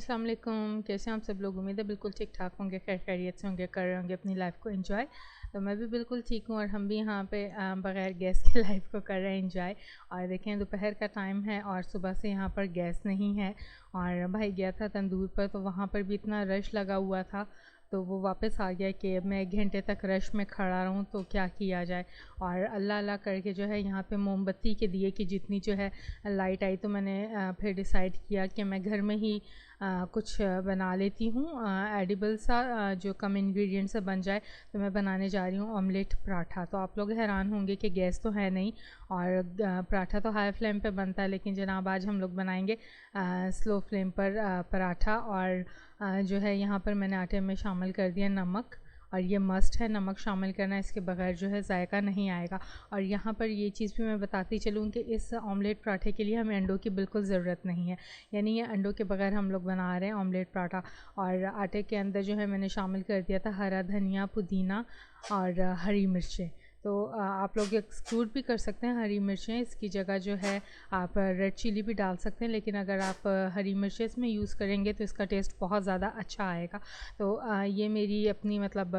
अस्सलाम वालेकुम। कैसे हैं आप सब लोग? उम्मीद है बिल्कुल ठीक ठाक होंगे, खैर खैरियत से होंगे, कर रहे होंगे अपनी लाइफ को एंजॉय। तो मैं भी बिल्कुल ठीक हूँ और हम भी यहाँ पे बग़ैर गैस के लाइफ को कर रहे हैं एंजॉय। और देखें दोपहर का टाइम है और सुबह से यहाँ पर गैस नहीं है और भाई गया था तंदूर पर, तो वहाँ पर भी इतना रश लगा हुआ था, तो वो वापस आ गया कि मैं 1 घंटे तक रश में खड़ा रहूँ तो क्या किया जाए। और अल्लाह अल्लाह करके जो है यहाँ पे मोमबत्ती के दिए की जितनी जो है लाइट आई, तो मैंने फिर डिसाइड किया कि मैं घर में ही कुछ बना लेती हूँ एडिबल सा, जो कम इंग्रेडिएंट से बन जाए। तो मैं बनाने जा रही हूँ ऑमलेट पराठा। तो आप लोग हैरान होंगे कि गैस तो है नहीं और पराठा तो हाई फ्लेम पे बनता है, लेकिन जनाब आज हम लोग बनाएंगे स्लो फ्लेम पर पराठा। और जो है यहाँ पर मैंने आटे में शामिल कर दिया नमक, और ये मस्ट है नमक शामिल करना, इसके बगैर जो है जायका नहीं आएगा। और यहाँ पर ये चीज़ भी मैं बताती चलूँ कि इस ऑमलेट पराठे के लिए हमें अंडों की बिल्कुल ज़रूरत नहीं है, यानी ये अंडों के बगैर हम लोग बना रहे हैं ऑमलेट पराठा। और आटे के अंदर जो है मैंने शामिल कर दिया था हरा धनिया, पुदीना और हरी मिर्चें। तो आप लोग एक्सक्लूड भी कर सकते हैं हरी मिर्चें, इसकी जगह जो है आप रेड चिली भी डाल सकते हैं, लेकिन अगर आप हरी मिर्चें इसमें यूज़ करेंगे तो इसका टेस्ट बहुत ज़्यादा अच्छा आएगा। तो ये मेरी अपनी मतलब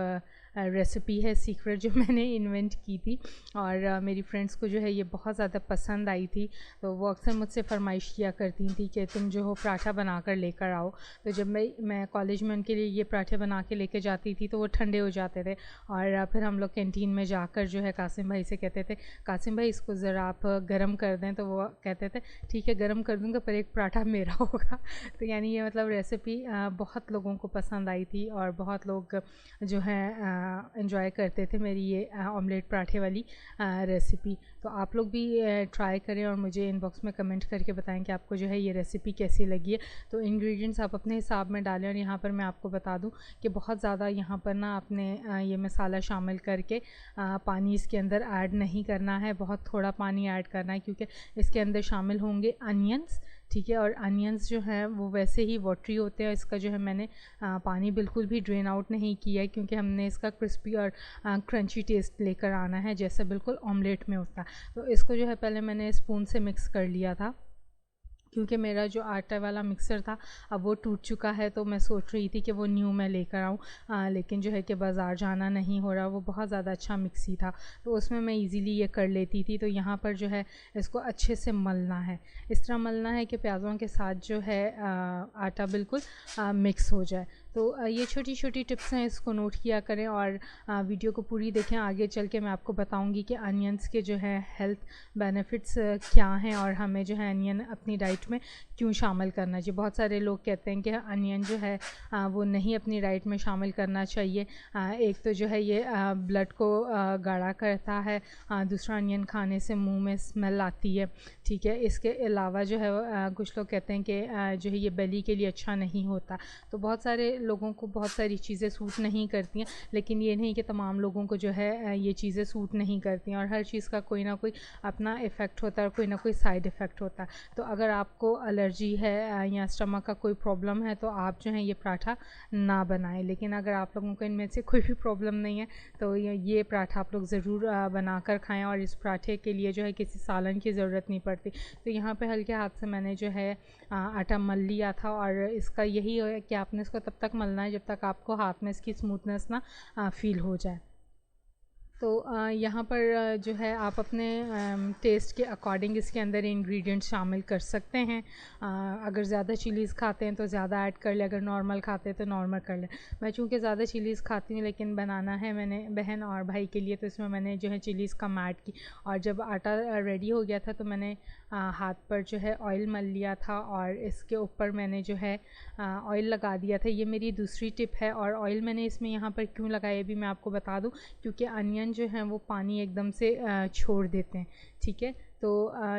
रेसिपी है सीक्रेट जो मैंने इन्वेंट की थी, और मेरी फ्रेंड्स को जो है ये बहुत ज़्यादा पसंद आई थी। तो वो अक्सर मुझसे फरमाइश किया करती थी कि तुम जो हो पराठा बना कर लेकर आओ। तो जब मैं कॉलेज में उनके लिए ये पराठे बना के लेके जाती थी तो वो ठंडे हो जाते थे, और फिर हम लोग कैंटीन में जाकर जो है कासिम भाई से कहते थे, कासिम भाई इसको ज़रा आप गर्म कर दें। तो वो कहते थे ठीक है गर्म कर दूँगा, पर एक पराठा मेरा होगा। तो यानी ये मतलब रेसिपी बहुत लोगों को पसंद आई थी और बहुत लोग जो है एंजॉय करते थे मेरी ये ऑमलेट पराठे वाली रेसिपी। तो आप लोग भी ट्राई करें और मुझे इनबॉक्स में कमेंट करके बताएं कि आपको जो है ये रेसिपी कैसी लगी है। तो इंग्रेडिएंट्स आप अपने हिसाब में डालें, और यहाँ पर मैं आपको बता दूं कि बहुत ज़्यादा यहाँ पर ना आपने ये मसाला शामिल करके पानी इसके अंदर ऐड नहीं करना है, बहुत थोड़ा पानी ऐड करना है, क्योंकि इसके अंदर शामिल होंगे अनियंस, ठीक है। और अनियंस जो हैं वो वैसे ही वाटरी होते हैं। इसका जो है मैंने पानी बिल्कुल भी ड्रेन आउट नहीं किया है, क्योंकि हमने इसका क्रिस्पी और क्रंची टेस्ट लेकर आना है जैसे बिल्कुल ऑमलेट में होता है। तो इसको जो है पहले मैंने स्पून से मिक्स कर लिया था, क्योंकि मेरा जो आटा वाला मिक्सर था अब वो टूट चुका है। तो मैं सोच रही थी कि वो न्यू मैं लेकर आऊँ, लेकिन जो है कि बाज़ार जाना नहीं हो रहा। वो बहुत ज़्यादा अच्छा मिक्सी था तो उसमें मैं इजीली ये कर लेती थी। तो यहाँ पर जो है इसको अच्छे से मलना है, इस तरह मलना है कि प्याज़ों के साथ जो है आटा बिल्कुल मिक्स हो जाए। तो ये छोटी छोटी टिप्स हैं, इसको नोट किया करें और वीडियो को पूरी देखें। आगे चल के मैं आपको बताऊंगी कि अनियंस के जो है हेल्थ बेनिफिट्स क्या हैं और हमें जो है अनियन अपनी डाइट में क्यों शामिल करना चाहिए। बहुत सारे लोग कहते हैं कि अनियन जो है वो नहीं अपनी डाइट में शामिल करना चाहिए। एक तो जो है ये ब्लड को गाढ़ा करता है, दूसरा अनियन खाने से मुंह में स्मेल आती है, ठीक है। इसके अलावा जो है कुछ लोग कहते हैं कि जो है ये बेली के लिए अच्छा नहीं होता। तो बहुत सारे लोगों को बहुत सारी चीज़ें सूट नहीं करती हैं, लेकिन ये नहीं कि तमाम लोगों को जो है ये चीज़ें सूट नहीं करती हैं, और हर चीज़ का कोई ना कोई अपना इफ़ेक्ट होता है और कोई ना कोई साइड इफ़ेक्ट होता है। तो अगर आपको एलर्जी है या स्टमक का कोई प्रॉब्लम है तो आप जो है ये पराठा ना बनाएं। लेकिन अगर आप लोगों को इनमें से कोई भी प्रॉब्लम नहीं है तो ये पराठा आप लोग ज़रूर बना कर खाएँ, और इस पराठे के लिए जो है किसी सालन की ज़रूरत नहीं पड़ती। तो यहाँ पे हल्के हाथ से मैंने जो है आटा मल लिया था, और इसका यही है कि आपने इसको तब तक मलना है जब तक आपको हाथ में इसकी स्मूथनेस ना फील हो जाए। तो यहाँ पर जो है आप अपने टेस्ट के अकॉर्डिंग इसके अंदर इंग्रेडिएंट्स शामिल कर सकते हैं। अगर ज़्यादा चिलीज़ खाते हैं तो ज़्यादा ऐड कर लें, अगर नॉर्मल खाते हैं तो नॉर्मल कर लें। मैं चूँकि ज़्यादा चिलीज़ खाती हूँ लेकिन बनाना है मैंने बहन और भाई के लिए, तो इसमें मैंने जो है चिलीज़ कम ऐड की। और जब आटा रेडी हो गया था तो मैंने हाथ पर जो है ऑयल मल लिया था, और इसके ऊपर मैंने जो है ऑयल लगा दिया था। ये मेरी दूसरी टिप है, और ऑयल मैंने इसमें यहाँ पर क्यों लगाया ये भी मैं आपको बता दूँ, क्योंकि अनियन जो है वो पानी एकदम से छोड़ देते हैं, ठीक है। तो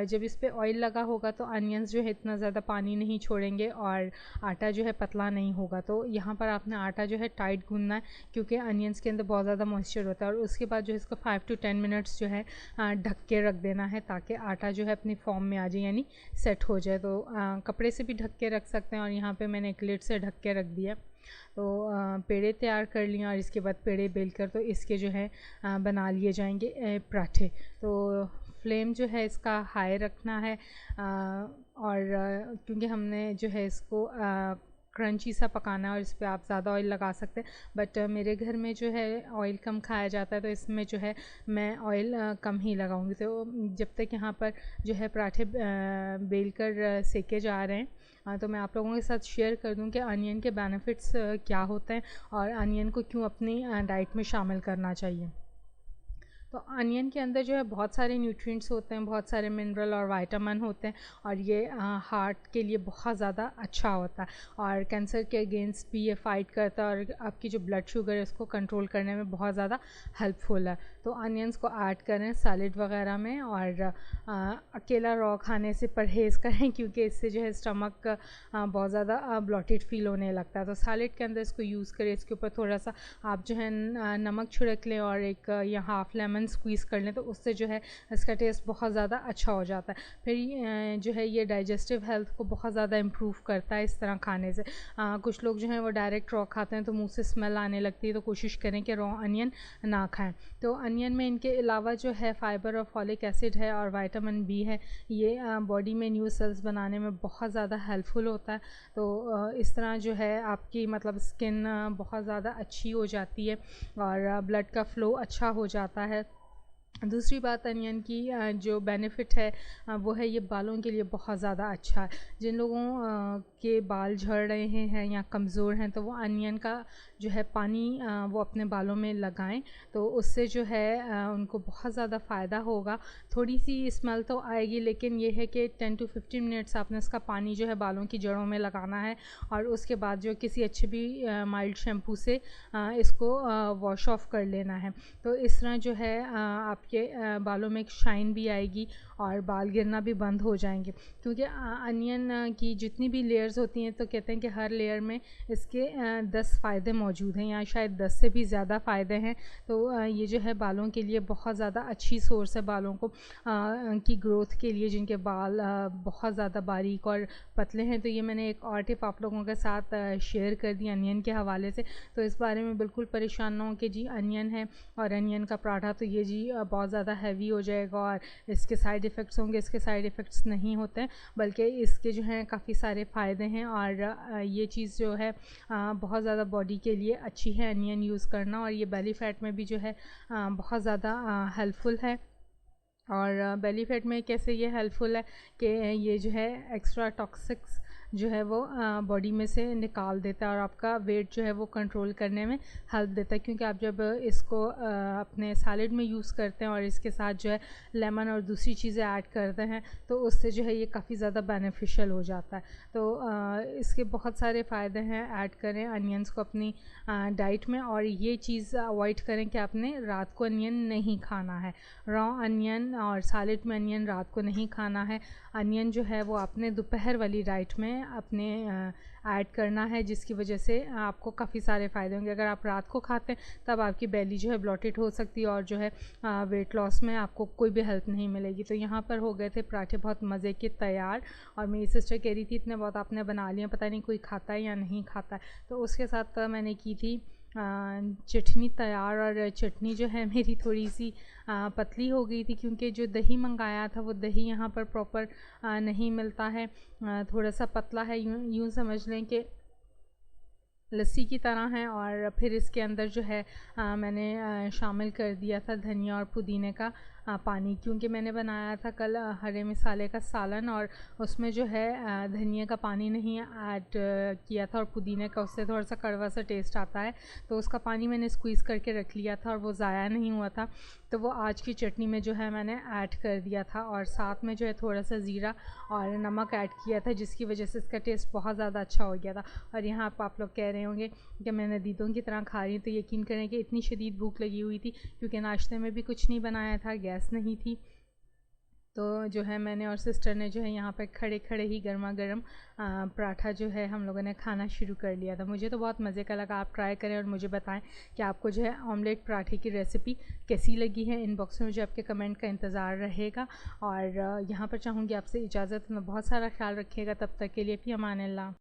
जब इस पे ऑयल लगा होगा तो अनियंस जो है इतना ज़्यादा पानी नहीं छोड़ेंगे और आटा जो है पतला नहीं होगा। तो यहाँ पर आपने आटा जो है टाइट गूंदना है, क्योंकि अनियंस के अंदर बहुत ज़्यादा मॉइस्चर होता है। और उसके बाद जो है इसको 5 to 10 मिनट्स जो है ढक के रख देना है, ताकि आटा जो है अपनी फॉर्म में आ जाए, यानी सेट हो जाए। तो कपड़े से भी ढक के रख सकते हैं, और यहाँ पर मैंने एक लिड से ढक के रख दिया। तो पेड़े तैयार कर लिए, और इसके बाद पेड़े बेलकर तो इसके जो है बना लिए जाएंगे पराठे। तो फ्लेम जो है इसका हाई रखना है, और क्योंकि हमने जो है इसको क्रंची सा पकाना है और इस पे आप ज़्यादा ऑयल लगा सकते हैं। बट मेरे घर में जो है ऑयल कम खाया जाता है, तो इसमें जो है मैं ऑयल कम ही लगाऊंगी। तो जब तक यहाँ पर जो है पराठे बेल कर सेके जा रहे हैं, तो मैं आप लोगों के साथ शेयर कर दूं कि अनियन के बेनिफिट्स क्या होते हैं और अनियन को क्यों अपनी डाइट में शामिल करना चाहिए। तो अनियन के अंदर जो है बहुत सारे न्यूट्रिएंट्स होते हैं, बहुत सारे मिनरल और विटामिन होते हैं, और ये हार्ट के लिए बहुत ज़्यादा अच्छा होता है और कैंसर के अगेंस्ट भी ये फ़ाइट करता है और आपकी जो ब्लड शुगर है उसको कंट्रोल करने में बहुत ज़्यादा हेल्पफुल है। तो अनियंस को ऐड करें सैलेड वगैरह में, और अकेला रॉ खाने से परहेज़ करें क्योंकि इससे जो है स्टमक बहुत ज़्यादा ब्लॉटेड फील होने लगता है। तो सैलेड के अंदर इसको यूज़ करें, इसके ऊपर थोड़ा सा आप जो है नमक छिड़क लें और एक या हाफ़ लेमन स्क्वीज़ कर लें, तो उससे जो है इसका टेस्ट बहुत ज़्यादा अच्छा हो जाता है। फिर जो है ये डाइजेस्टिव हेल्थ को बहुत ज़्यादा इम्प्रूव करता है इस तरह खाने से। कुछ लोग जो हैं वो डायरेक्ट रॉ खाते हैं तो मुंह से स्मेल आने लगती है, तो कोशिश करें कि रॉ अनियन ना खाएं। तो अनियन में इनके अलावा जो है फाइबर और फॉलिक एसिड है और विटामिन बी है, ये बॉडी में न्यू सेल्स बनाने में बहुत ज़्यादा हेल्पफुल होता है। तो इस तरह जो है आपकी मतलब स्किन बहुत ज़्यादा अच्छी हो जाती है और ब्लड का फ़्लो अच्छा हो जाता है। दूसरी बात अनियन की जो बेनिफिट है वो है ये बालों के लिए बहुत ज़्यादा अच्छा है। जिन लोगों के बाल झड़ रहे हैं या कमज़ोर हैं, तो वो अनियन का जो है पानी वो अपने बालों में लगाएं, तो उससे जो है उनको बहुत ज़्यादा फ़ायदा होगा। थोड़ी सी स्मेल तो आएगी, लेकिन ये है कि 10 to 15 मिनट्स आपने इसका पानी जो है बालों की जड़ों में लगाना है और उसके बाद जो किसी अच्छे भी माइल्ड शैम्पू से इसको वॉश ऑफ कर लेना है। तो इस तरह जो है आपके बालों में एक शाइन भी आएगी और बाल गिरना भी बंद हो जाएंगे। क्योंकि अनियन की जितनी भी लेयर्स होती हैं, तो कहते हैं कि हर लेयर में इसके 10 फ़ायदे मौजूद हैं, या शायद 10 से भी ज़्यादा फ़ायदे हैं। तो ये जो है बालों के लिए बहुत ज़्यादा अच्छी सोर्स है, बालों को की ग्रोथ के लिए, जिनके बाल बहुत ज़्यादा बारीक और पतले हैं। तो ये मैंने एक और टिप आप लोगों के साथ शेयर कर दी अनियन के हवाले से। तो इस बारे में बिल्कुल परेशान ना हो कि जी अनियन है और अनियन का पराठा तो ये जी बहुत ज़्यादा हैवी हो जाएगा और इसके साइड इफ़ेक्ट्स होंगे। इसके साइड इफ़ेक्ट्स नहीं होते हैं, बल्कि इसके जो हैं काफ़ी सारे फ़ायदे हैं और ये चीज़ जो है बहुत ज़्यादा बॉडी के लिए अच्छी है अनियन यूज़ करना, और ये बेली फैट में भी जो है बहुत ज़्यादा हेल्पफुल है। और बेली फैट में कैसे ये हेल्पफुल है कि ये जो है एक्स्ट्रा टॉक्सिक्स जो है वो बॉडी में से निकाल देता है और आपका वेट जो है वो कंट्रोल करने में हेल्प देता है। क्योंकि आप जब इसको अपने सैलेड में यूज़ करते हैं और इसके साथ जो है लेमन और दूसरी चीज़ें ऐड करते हैं, तो उससे जो है ये काफ़ी ज़्यादा बेनिफिशियल हो जाता है। तो इसके बहुत सारे फ़ायदे हैं। ऐड करें अनियंस को अपनी डाइट में, और ये चीज़ अवॉइड करें कि आपने रात को अनियन नहीं खाना है। रॉ अनियन और सैलेड में अनियन रात को नहीं खाना है। अनियन जो है वो आपने दोपहर वाली डाइट में अपने ऐड करना है, जिसकी वजह से आपको काफ़ी सारे फ़ायदे होंगे। अगर आप रात को खाते हैं तब आपकी बेली जो है ब्लॉटेड हो सकती है और जो है वेट लॉस में आपको कोई भी हेल्प नहीं मिलेगी। तो यहाँ पर हो गए थे पराठे बहुत मज़े के तैयार, और मेरी सिस्टर कह रही थी इतने बहुत आपने बना लिए, पता नहीं कोई खाता है या नहीं खाता है। तो उसके साथ मैंने की थी चटनी तैयार, और चटनी जो है मेरी थोड़ी सी पतली हो गई थी क्योंकि जो दही मंगाया था वो दही यहाँ पर प्रॉपर नहीं मिलता है, थोड़ा सा पतला है, यूँ समझ लें कि लस्सी की तरह है। और फिर इसके अंदर जो है मैंने शामिल कर दिया था धनिया और पुदीने का पानी, क्योंकि मैंने बनाया था कल हरे मसाले का सालन और उसमें जो है धनिया का पानी नहीं ऐड किया था और पुदीने का, उससे थोड़ा सा कड़वा सा टेस्ट आता है। तो उसका पानी मैंने स्क्वीज़ करके रख लिया था और वो ज़ाया नहीं हुआ था, तो वो आज की चटनी में जो है मैंने ऐड कर दिया था। और साथ में जो है थोड़ा सा ज़ीरा और नमक ऐड किया था, जिसकी वजह से इसका टेस्ट बहुत ज़्यादा अच्छा हो गया था। और यहाँ आप लोग कह रहे होंगे कि मैं नदीदों की तरह खा रही हूँ, तो यकीन करें कि इतनी शदीद भूख लगी हुई थी क्योंकि नाश्ते में भी कुछ नहीं बनाया था, गैस नहीं थी। तो जो है मैंने और सिस्टर ने जो है यहाँ पर खड़े खड़े ही गर्मा गर्म पराठा जो है हम लोगों ने खाना शुरू कर लिया था। मुझे तो बहुत मज़े का लगा। आप ट्राई करें और मुझे बताएं कि आपको जो है ऑमलेट पराठे की रेसिपी कैसी लगी है। इनबॉक्स में मुझे आपके कमेंट का इंतज़ार रहेगा। और यहाँ पर चाहूँगी आपसे इजाज़त, में बहुत सारा ख्याल रखिएगा। तब तक के लिए भी अमान अल्लाह।